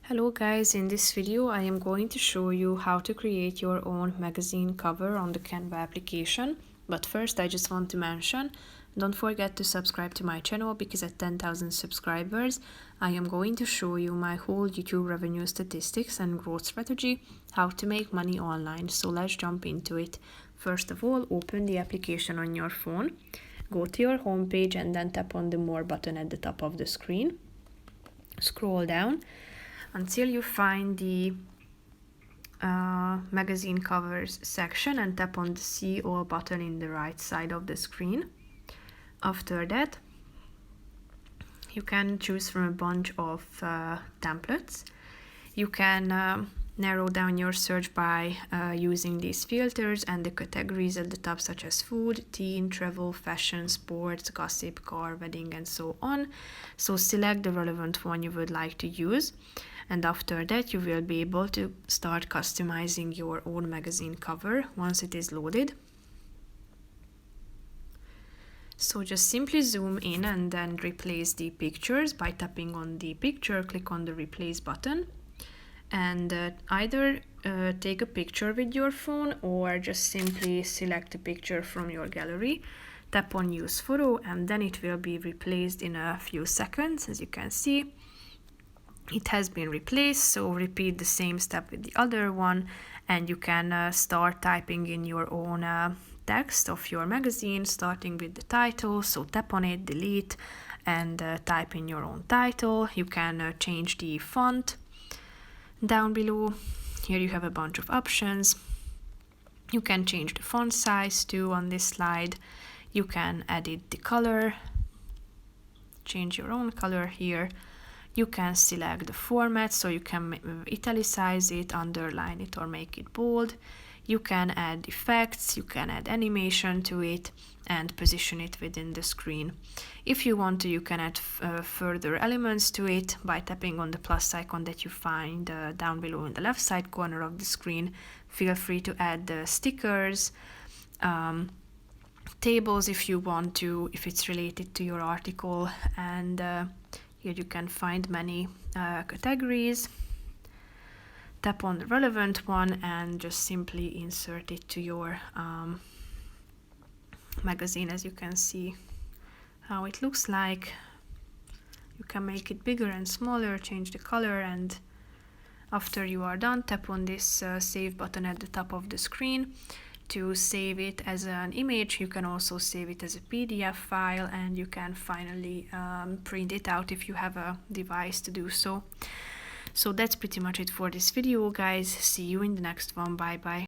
Hello guys, in this video I am going to show you how to create your own magazine cover on the Canva application. But first I just want to mention, don't forget to subscribe to my channel because at 10,000 subscribers I am going to show you my whole YouTube revenue statistics and growth strategy, how to make money online. So let's jump into it. First of all, open the application on your phone, go to your home page and then tap on the More button at the top of the screen. Scroll down until you find the magazine covers section and tap on the See All button in the right side of the screen. After that, you can choose from a bunch of templates. You can narrow down your search by using these filters and the categories at the top, such as food, teen, travel, fashion, sports, gossip, car, wedding, and so on. So select the relevant one you would like to use, and after that you will be able to start customizing your own magazine cover once it is loaded. So just simply zoom in and then replace the pictures by tapping on the picture. Click on the replace button and either take a picture with your phone or just simply select a picture from your gallery. Tap on use photo and then it will be replaced in a few seconds. As you can see, it has been replaced. So repeat the same step with the other one and you can start typing in your own text of your magazine, starting with the title. So tap on it, delete, and type in your own title. You can change the font down below. Here you have a bunch of options. You can change the font size too on this slide. You can edit the color, change your own color here. You can select the format, so you can italicize it, underline it, or make it bold. You can add effects, you can add animation to it and position it within the screen. If you want to, you can add further elements to it by tapping on the plus icon that you find down below in the left side corner of the screen. Feel free to add stickers, tables if you want to, if it's related to your article, and here you can find many categories. Tap on the relevant one and just simply insert it to your magazine. As you can see how it looks like. You can make it bigger and smaller, change the color, and after you are done, tap on this save button at the top of the screen to save it as an image. You can also save it as a PDF file, and you can finally print it out if you have a device to do so. So that's pretty much it for this video, guys. See you in the next one. Bye bye.